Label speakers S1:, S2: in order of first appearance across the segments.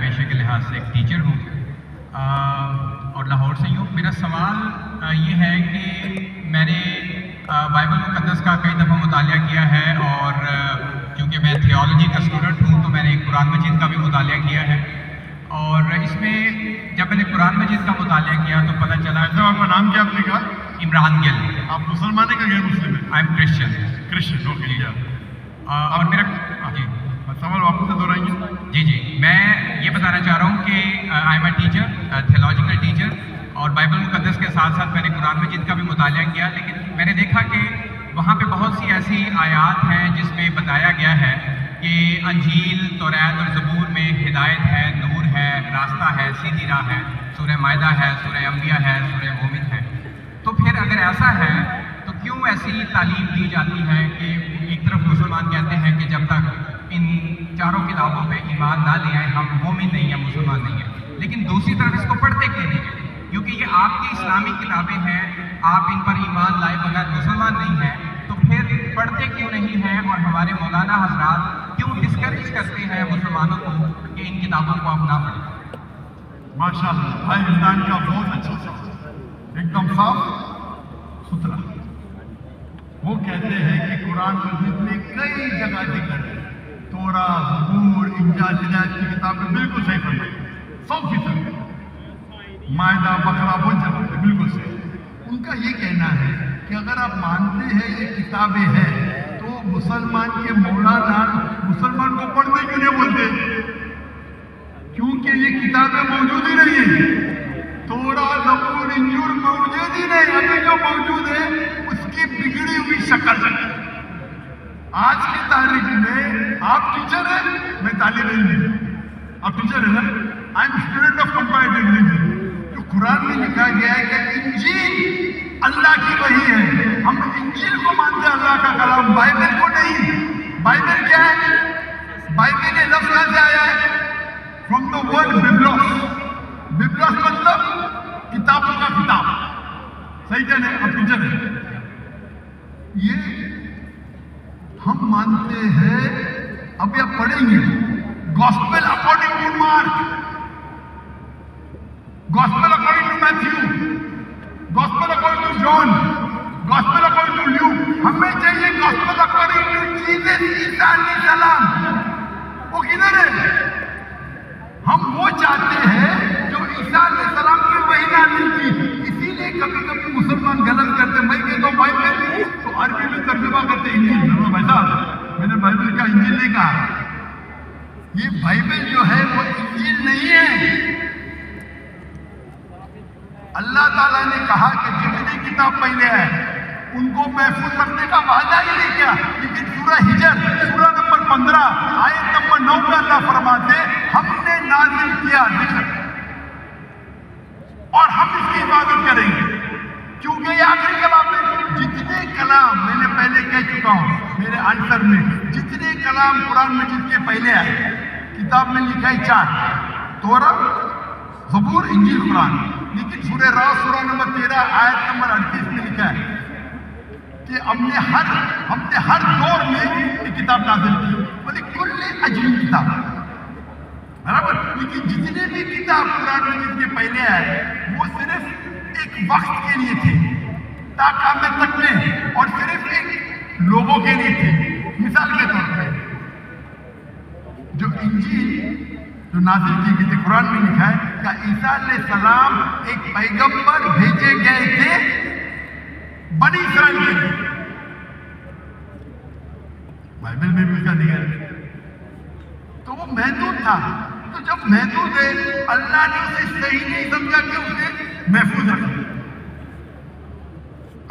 S1: پیشے کے لحاظ سے ایک ٹیچر ہوں اور لاہور سے ہی ہوں. میرا سوال یہ ہے کہ میں نے بائبل مقدس کا کئی دفعہ مطالعہ کیا ہے اور کیونکہ میں تھیولوجی کا اسٹوڈنٹ ہوں تو میں نے قرآن مجید کا بھی مطالعہ کیا ہے اور اس میں جب میں نے قرآن مجید کا مطالعہ کیا تو پتہ چلا.
S2: آپ کا نام کیا آپ نے کہا؟
S1: عمران گل.
S2: آپ مسلمان ہیں کہ غیر مسلم ہیں؟
S1: I am Christian.
S2: Christian, okay.
S1: اور میرا جی
S2: سوال واپس سے دہرائیں گے؟
S1: جی میں یہ بتانا چاہ رہا ہوں کہ I am a teacher, theological teacher, اور بائبل مقدس کے ساتھ ساتھ میں نے قرآن مجید کا بھی مطالعہ کیا، لیکن میں نے دیکھا کہ وہاں پہ بہت سی ایسی آیات ہیں جس میں بتایا گیا ہے کہ انجیل، توریت اور زبور میں ہدایت ہے، نور ہے، راستہ ہے، سیدھی راہ ہے. سورہ مائدہ ہے، سورہ انبیاء ہے، سورہ مومن ہے. تو پھر اگر ایسا ہے تو کیوں ایسی تعلیم دی جاتی ہے کہ ایک طرف مسلمان کہتے ہیں کہ جب تک ان چاروں کتابوں پہ ایمان نہ لے آئیں ہم مومن نہیں ہیں، مسلمان نہیں ہیں، لیکن دوسری طرف اس کو پڑھتے کیوں نہیں ہیں؟ کیونکہ یہ آپ کی اسلامی کتابیں ہیں، آپ ان پر ایمان لائے بغیر مسلمان نہیں ہیں، تو پھر پڑھتے کیوں نہیں ہیں؟ اور ہمارے مولانا حضرات کیوں ڈسکریج کرتے ہیں مسلمانوں کو کہ ان کتابوں کو آپ نہ پڑھیں؟
S2: ماشاء اللہ، بھائی عمران کا بہت اچھا سوال، ایک دم صاف ستھرا. وہ کہتے ہیں کہ قرآن مجید میں کئی جگہ ذکر ہے، توراہ، زبور، انجیل، ہدایت کی کتابیں بالکل صحیح فرمائی 100%. مائدہ، بقرہ بہت جگہ ہے، بالکل صحیح. ان کا یہ کہنا ہے کہ اگر آپ مانتے ہیں یہ کتابیں ہیں تو مسلمان کے مولانا مسلمان کو پڑھنے کیوں نہیں بولتے؟ کیونکہ یہ کتابیں موجود ہی نہیں ہیں. توراہ، زبور، انجیل موجود ہی نہیں. ابھی جو موجود ہے اس کی بگڑی ہوئی شکل ہے. آج کی تاریخ میں آپ ٹیچر ہیں، میں طالب علم ہوں. آپ ٹیچر ہیں نا؟ I am student of comparative religion. جو قرآن میں لکھا گیا ہے کہ انجیل اللہ کی وحی ہے، ہم انجیل کو مانتے ہیں، اللہ کا کلام، بائبل کو نہیں. بائبل کیا ہے؟ بائبل یہ لفظ کہاں سے آیا ہے؟ From the word بیبلوس. بیبلوس مطلب کتابوں کا کتاب. صحیح کہنے؟ آپ ٹیچر ہیں. یہ ہم مانتے ہیں. ابھی آپ پڑھیں گے gospel according to Mark, gospel according to Matthew, gospel according to John, gospel according to Luke. ہمیں چاہیے گاسپل اکارڈنگ ٹو جیسس عیسیٰ علیہ السلام. وہ کدھر ہے؟ ہم وہ چاہتے ہیں جو عیسیٰ علیہ السلام کی وحی نازل کی. اسی لیے کبھی کبھی مسلمان غلط کرتے. میں کہتا ہوں بائبل تو عربی میں ترجمہ کرتے انجیل. بھائی صاحب، میں نے بائبل کا انجیل نہیں کہا. یہ بائبل جو ہے وہ انجیل نہیں ہے. اللہ تعالیٰ نے کہا کہ جتنی کتاب پہلے ہے ان کو محفوظ رکھنے کا وعدہ ہی نہیں کیا. لیکن سورہ ہجر سورہ نمبر 15 آیت نمبر 9 میں اللہ فرماتے ہم نے نازل کیا ذکر اور ہم اس کی عبادت کریں گے. کیونکہ یہ آخری کلام ہے. جتنے کلام میں نے پہلے کہہ چکا ہوں میرے آنسر میں، جتنے کلام قرآن مجید کے پہلے آئے کتاب میں لکھا ہے 4، توراہ، زبور، انجیل، قرآن. لیکن سورہ راس سورہ نمبر 13 آیت نمبر 38 میں لکھا ہے کہ ہم نے ہر دور میں ایک کتاب نازل کی. بولے کل اجل کتاب برابر. لیکن جتنے بھی کتاب قرآن مجید کے پہلے آئے وہ صرف ایک وقت کے لیے تھے تا قیامت تک میں، اور صرف ایک لوگوں کے لیے تھے. مثال کے طور پہ جو انجیل جو نازل کی گئی تھی قرآن میں لکھا ہے کہ عیسیٰ علیہ السلام ایک پیغمبر بھیجے گئے تھے بنی اسرائیل کے لیے. بائبل میں بھی اس کا ذکر ہے. تو وہ محدود تھا. تو جب محدود ہے اللہ نے اسے صحیح نہیں سمجھا کہ اسے محفوظ رکھا.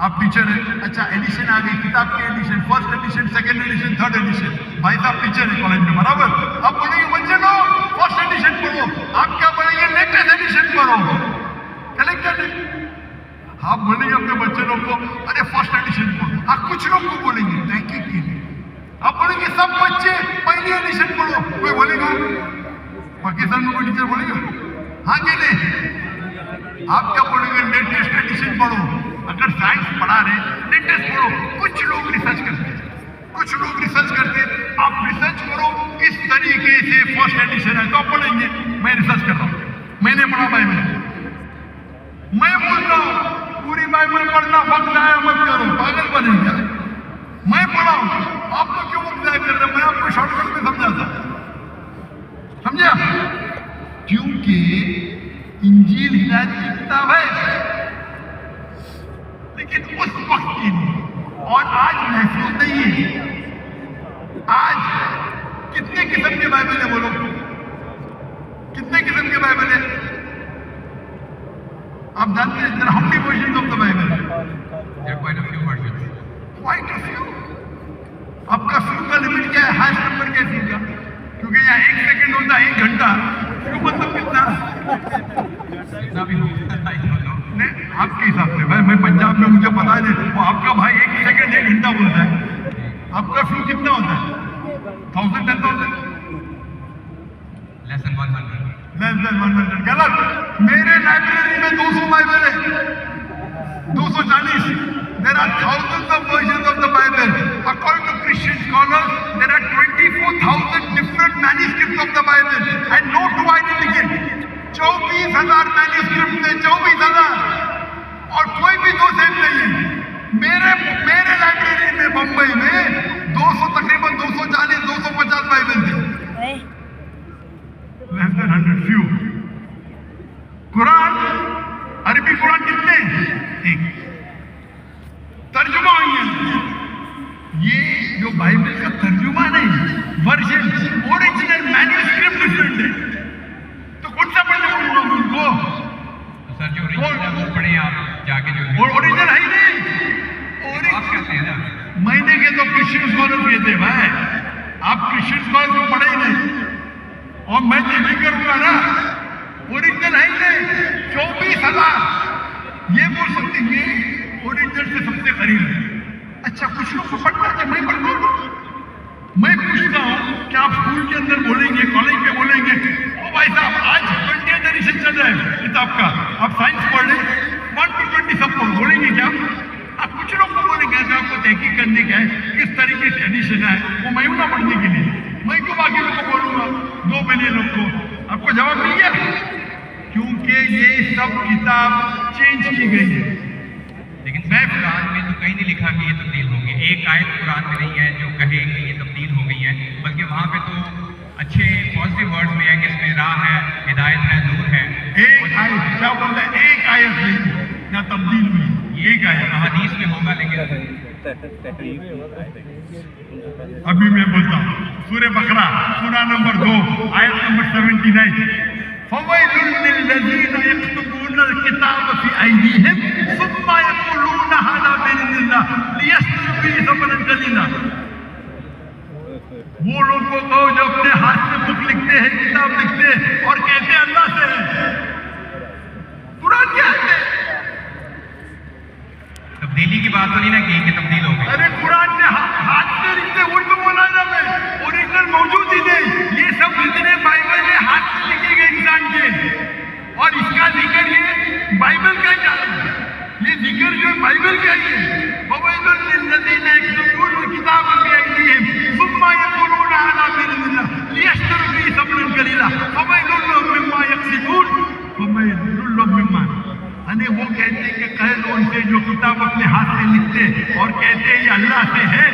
S2: آپ ٹیچر ہیں، اچھا ایڈیشن آ گئی، کتاب کے edition, first edition, second edition, third edition. بھائی صاحب ٹیچر ہیں کالج میں برابر. آپ بولیں گے بچے لو فرسٹ ایڈیشن پڑھو. آپ کیا پڑھیں گے؟ لیٹسٹ ایڈیشن پڑھو. کلیکٹر آپ بولیں گے اپنے بچے لوگ کو ارے فرسٹ ایڈیشن پڑھو. آپ کچھ لوگ کو بولیں گے تحقیق کے لیے آپ بولیں گے سب بچے پہلی ایڈیشن پڑھو. کوئی بولے گا پاکستان میں کوئی ٹیچر بولے گا ہاں کہ نہیں؟ آپ کیا بولیں گے؟ لیٹسٹ ایڈیشن پڑھو. اگر سائنس پڑھا رہے لیٹسٹ پڑھو. کچھ لوگ ریسرچ کرتے ہیں कुछ लोग रिसर्च करते, आप रिसर्च करो इस तरीके से फर्स्ट एडिशन है तो आप पढ़ेंगे। मैं रिसर्च कर रहा हूँ, मैंने पढ़ा बाइबल, मैं बोलता हूँ पूरी बाइबल पढ़ना वक्त जाया मत करो, पागल बनेंगे। मैं पढ़ा हूँ, आप तो क्यों वक्त जाया कर रहे? मैं आपको शॉर्टकट में समझाता, समझे? क्योंकि इंजील हिदायत की किताब है, लेकिन उस वक्त के लिए, और आज महसूस नहीं है। आज कितने किस्म के बाइबल है बोलो? कितने किस्म के बाइबल है? आप जानते हैं there are how many versions of the Bible?
S1: There are quite a few versions.
S2: Quite a few. आपका फ्यू का लिमिट क्या है? हाईएस्ट नंबर क्या है फ्यू का? क्योंकि यहाँ 1 सेकंड होता है 1 घंटा, फ्यू मतलब कितना?
S1: जितना भी हो, I don't know.
S2: नहीं, आपके हिसाब से भाई, मैं पंजाब में, मुझे पता नहीं, वो आपका भाई 1 सेकंड 1 घंटा बोलता है, आपका फ्यू कितना होता है? 1000, 10,000?
S1: Less than 100.
S2: Less than 100. गलत। मेरे लाइब्रेरी में 200 बाइबल है, 240। There are thousands of versions of the Bible. According to Christian scholars, there are 24,000 different manuscripts of the Bible, and no two identical. 24,000 manuscript है, 24,000, और कोई भी दो सेम नहीं है। मेरे लाइब्रेरी में बम्बई में 200, तकरीबन 240, 250 बाइबल थे। Less than 100, few. कुरान, अरबी कुरान कितने? एक। तर्जुमा हुई है। ये जो बाइबल का तर्जुमा नहीं, वर्जन, ओरिजिनल मैन्युस्क्रिप्ट डिफरेंट है। तो कौन सा पढ़ने बोलूंगा उनको?
S1: तो सर जो ओरिजिनल है वो पढ़े आप जाके, जो
S2: ओरिजिनल है ही नहीं।
S1: आप कहते हैं ना,
S2: मैंने के तो क्रिश्चियन स्कॉलर कहते भाई, आप क्रिश्चियन स्कॉलर को पढ़े ही नहीं, और मैं तो नहीं करूंगा ना। ओरिजिनल है ही नहीं। 24,000 ये बोल सकते हैं, ये ओरिजिनल से सबसे करीब है। अच्छा, कुछ लोग को पढ़ना चाहिए, मैं पढ़ता हूँ। मैं पूछता हूँ कि आप स्कूल के अंदर बोलेंगे, कॉलेज में बोलेंगे, ओ भाई साहब आज 20th एडिशन चल रहा है किताब का, आप साइंस पढ़ लें, 1 to 20 सब बोलेंगे क्या? आप कुछ लोग को बोलेंगे जो आपको तहकीक करने का है, किस तरीके से एडिशन है, वो मैं हूं ना पढ़ने के लिए, मैं क्यों बाकी लोग को बोलूंगा, 2 बिलियन लोग को? आपको जवाब नहीं है, क्योंकि ये सब किताब चेंज की गई है।
S1: लेकिन मैं कुरान में तो कहीं नहीं लिखा कि ये तब्दील होंगे। एक आयत कुरान में नहीं है जो कहे कि ये तब्दील हो गई है, बल्कि वहाँ पे तो अच्छे पॉजिटिव वर्ड्स में है कि इसमें राह है, हिदायत है, नूर है।
S2: एक आयत क्या बोलता है? एक आयत नहीं ना तब्दील हुई, एक आयत
S1: हदीस में होगा, लेकिन
S2: अभी मैं बोलता हूँ सूरह बकरा, सूरा नंबर 2, आयत नंबर 79। फवैलुल लिल्लज़ीना यक्तुबूनल किताब फी अयदीहिम सुम्मा यक़ूलूना हाज़ा बिइज़्निल्लाह लियश्तरू बिही समनन कलीला। वो लोग को कहो जो अपने हाथ से बुक लिखते हैं, किताब लिखते हैं और कहते हैं अल्लाह से है। कुरान क्या है?
S1: तब्दीली की बात तो नहीं ना की कि तब्दील हो गई।
S2: अरे कुरान ने हाथ से लिखते, वही तो बोला ना मैं, ओरिजिनल मौजूद ही नहीं। ये सब जितने बाइबल में हाथ से लिखे गए इंसान के, और इसका जिक्र ये बाइबल का क्या है? ये जिक्र जो है बाइबल का ही है। फवैलुल लिल्लज़ीना यक्तुबूनल किताब फी अयदीहिम सुम्मा यक़ूलूना हाज़ा बिइज़्निल्लाह लियश्तरू बिही समनन कलीला फवैलुल लहुम मिम्मा यक्सिबून फवैलुल लहुम मिम्मा। यानी वो कहते हैं कि कह दो उनसे जो किताब अपने हाथ से लिखते और कहते हैं ये अल्लाह से है।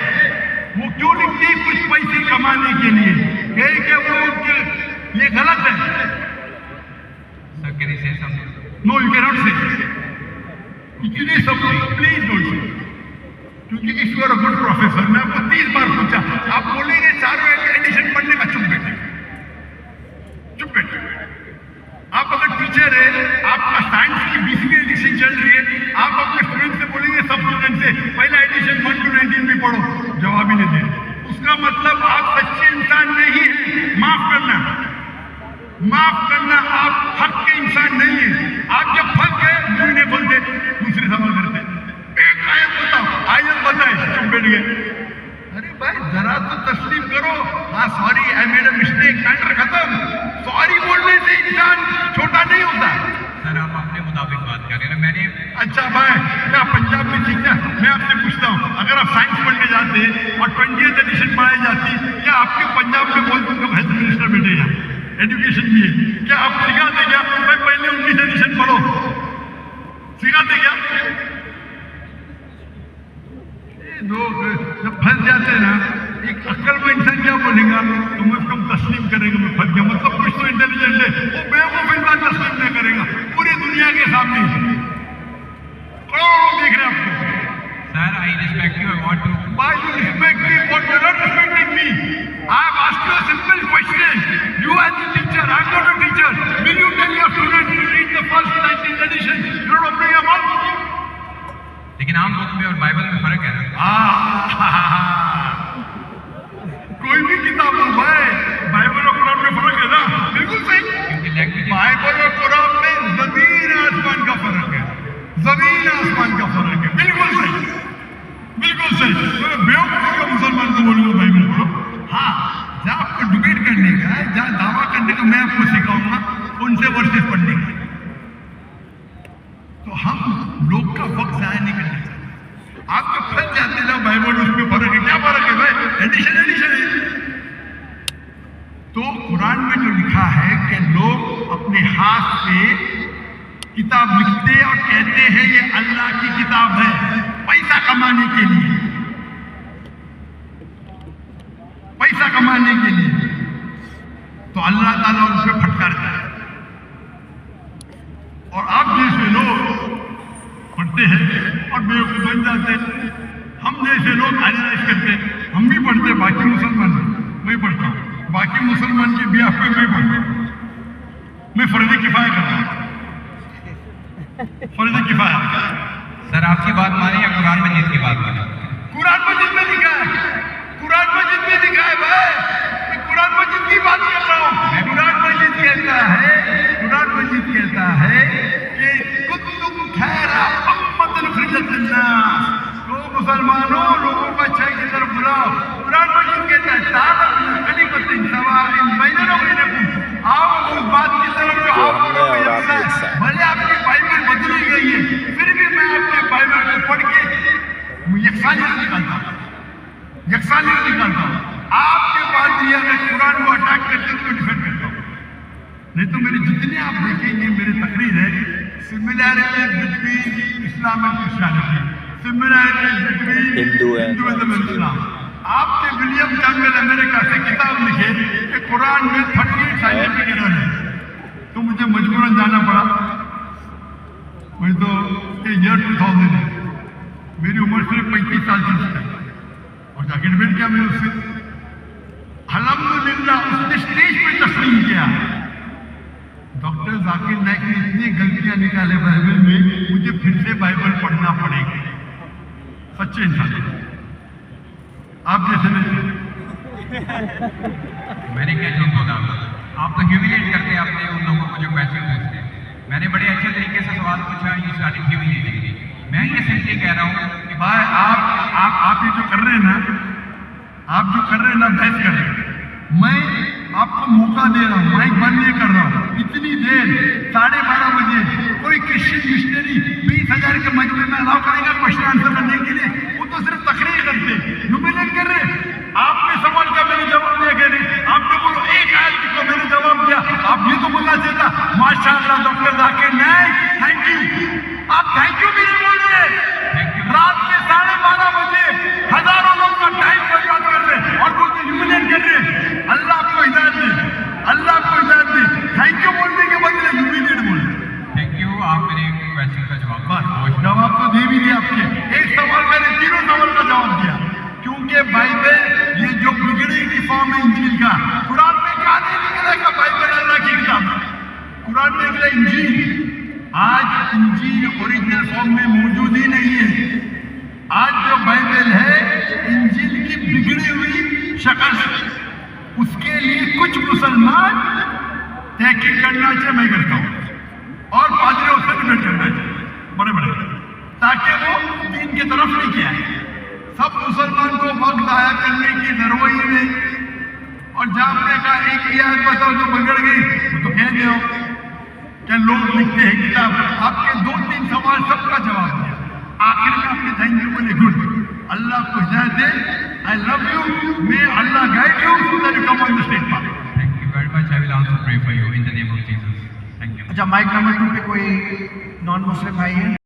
S2: वो क्यों लिखते हैं? कुछ पैसे कमाने के लिए। कहे कि वो उनके ये गलत है।
S1: Sir can you say something?
S2: No, you can not say. इतने सब प्लीज डोंट से, क्योंकि if you are a good professor, मैं आपको 30 बार पूछा, आप बोलेंगे चारों एडिशन पढ़ने का, चुप बैठे, चुप बैठे। आप अगर टीचर है, आपका साइंस की 20वीं एडिशन चल रही है, आप अपने स्टूडेंट से बोलेंगे, सब स्टूडेंट से पहला एडिशन 1 to 19 भी पढ़ो, जवाब ही नहीं दे, उसका मतलब आप सच्चे इंसान नहीं है। माफ करना, आप हक के इंसान नहीं है। आप जब फंस गए मुंह नहीं बोलते, दूसरे सवाल करते, एक आयत बताओ, आयत बताए, चुप बैठ गए। अरे भाई जरा तो तस्लीम करो, हाँ sorry I made a mistake, matter खत्म। सॉरी बोलने से इंसान छोटा नहीं होता।
S1: सर आप अपने मुताबिक बात कर रहे हैं, मैंने
S2: अच्छा भाई क्या पंजाब में सीखना? मैं आपसे पूछता हूँ, अगर आप साइंस पढ़ने जाते हैं और 20th एजुकेशन भी है। क्या आप सिखाते क्या भाई पहले 19 एडिशन पढ़ो, सिखाते क्या? लोग जब फंस जाते हैं ना, एक अक्ल में इंसान क्या बोलेगा, तुम उसको तस्लीम करेंगे मैं फंस गया, मतलब कुछ तो इंटेलिजेंट है, वो बेवकूफ इंसान तस्लीम नहीं करेगा पूरी दुनिया के सामने। करोड़ों देख रहे हैं आपको।
S1: Sir, I respect you. I want to.
S2: Why you respect me? What you are not respecting me? I have asked you a simple question. You as a teacher, I am not a teacher. Will you tell your students to read the first 19th edition? You are not opening your mouth.
S1: लेकिन आम book में और Bible में फर्क है ना।
S2: कोई भी किताब हो भाई, बाइबल और कुरान में फर्क है ना? बिल्कुल सही।
S1: क्योंकि लैंग्वेज
S2: बाइबल और कुरान में जमीन आसमान का फर्क है, जमीन आसमान का फर्क है। बिल्कुल सही, बिल्कुल सही। तो बेवकूफ का मुसलमान को बोलूंगा बाइबल पढ़ो। हाँ, जहाँ आपको डिबेट करने का है, जहाँ दावा करने का, मैं आपको सिखाऊंगा उनसे वर्सेस पढ़ने का। तो हम लोग का वक्त जाया नहीं करना चाहिए। आप तो फंस जाते ना बाइबल उसमें फर्क है, क्या फर्क है भाई? एडिशन एडिशन है। तो कुरान में जो लिखा है कि लोग अपने हाथ से किताब लिखते और कहते हैं ये अल्लाह की किताब है पैसा कमाने के लिए, पैसा कमाने के लिए, तो अल्लाह ताला उन पे फटकारता है। और आप जैसे लोग पढ़ते हैं और बेवकूफ बन जाते हैं। हम जैसे लोग एनालाइज करते हैं, हम भी पढ़ते हैं, बाकी मुसलमान मैं पढ़ता हूँ, बाकी मुसलमान के ब्याह पे मैं पढ़ता हूँ, मैं फर्ज किफाया करता हूँ, फर्ज किफाया।
S1: सर आपकी बात माने या कुरान मजीद की बात माने?
S2: कुरान मजीद में लिखा है, कुरान मजीद में लिखा है भाई, मैं कुरान मजीद की बात कर रहा हूँ। कुरान मजीद कहता है, कुरान मजीद कहता है कि कुन्तुम खैरा उम्मतिन उखरिजत लिन्नास, तो मुसलमानों लोगों को अच्छाई की तरफ बुलाओ। कुरान मजीद कहता है ताअतु कलिमतिन सवाइन बैनना व बैनकुम, आओ उस बात की तरफ जो आप लोगों को यकसा है। भले आपकी बाइबल बदली गई है, फिर भी मैं अपने बाइबल को पढ़ के यकसानियत निकालता हूँ, यकसानियत निकालता हूँ। आपके पास ये अगर कुरान को अटैक करते तो डिफेंड करता हूँ, नहीं तो मेरे जितने आप देखेंगे मेरे तकरीर है similarities between Islam and Christianity, similarities between Hinduism and Islam. आपके विलियम कैम्पबेल अमेरिका से किताब लिखे कि कुरान में 38 साइंटिफिक एरर है, तो मुझे मजबूरन जाना पड़ा। वही तो ईयर 2000 है, मेरी उम्र सिर्फ 35 साल की है और जाके डिबेट किया मैंने उससे। अल्हम्दुलिल्लाह उसने स्टेज पे तस्लीम किया। डॉक्टर जाकिर नाइक ने इतनी गलतियां निकाले बाइबल में, मुझे फिर से बाइबल पढ़ना पड़ेगा। सच्चे इंसान आप जैसे नहीं।
S1: मैंने क्या झूठ बोला? आप तो ह्यूमिलेट करते हैं अपने उन लोगों को जो क्वेश्चन पूछते हैं। मैंने बड़े अच्छे तरीके से सवाल पूछा, यू स्टार्टेड ह्यूमिलेटिंग। मैं ये सिंपली कह रहा हूँ कि
S2: भाई आप ये जो कर रहे हैं ना, आप जो कर रहे हैं ना, बहस कर रहे हैं, मैं आपको मौका दे रहा हूँ, माइक बंद नहीं कर रहा हूँ। इतनी देर 12:30 बजे कोई क्रिश्चियन मिशनरी 20,000 के मजमे में अलाउ करेगा क्वेश्चन आंसर करने के लिए? वो तो सिर्फ तकरीर करते, ह्यूमिलेट कर रहे। आपने सवाल का मैंने जवाब दिया, कह रहे आपने बोलो एक आयत को मैंने जवाब दिया, आप ये तो बोलना चाहिए था माशाअल्लाह doctor Zakir Naik thank you. आप थैंक यू भी नहीं बोल रहे। रात के 12:30 बजे हजारों लोग का टाइम बर्बाद कर रहे और बोलते ह्यूमिलेट कर रहे। अल्लाह आपको हिदायत दे, अल्लाह आपको हिदायत दे। थैंक यू बोलने के बदले ह्यूमिलेट बोल।
S1: थैंक यू, आप मेरे क्वेश्चन का
S2: जवाब तो दे भी दिया। आपके एक सवाल मैंने 3 सवाल का जवाब दिया, क्योंकि बाइबल ये जो बिगड़ी हुई फॉर्म है इंजील का, कुरान में कहा नहीं निकला का बाइबल अल्लाह की किताब है। कुरान में निकला इंजील। आज इंजील ओरिजिनल फॉर्म में मौजूद ही नहीं है। आज जो बाइबल है इंजील की बिगड़ी हुई शक्ल है। उसके लिए कुछ मुसलमान तहकीक करना चाहिए, मैं करता हूँ, और पादरी उससे डिबेट करना चाहिए बड़े बड़े, ताकि वो दीन की तरफ नहीं किया है। सब मुसलमान को वक्त जाया करने की जरूरत ही नहीं। और जब आपने कहा एक रियायत बताओ जो बिगड़ गई, वो तो कह दो कि लोग लिखते हैं किताब। आपके 2-3 सवाल सबका जवाब दिया, आखिर में आपने थैंक यू बोले। गुड, अल्लाह को हिदायत दे। I love you, may Allah guide you so that you come on the stage path.
S1: Thank you very much, I will answer pray for you in the name of Jesus. Thank you.
S3: اچھا mic number 2 پہ کوئی نان مسلم بھائی ہے؟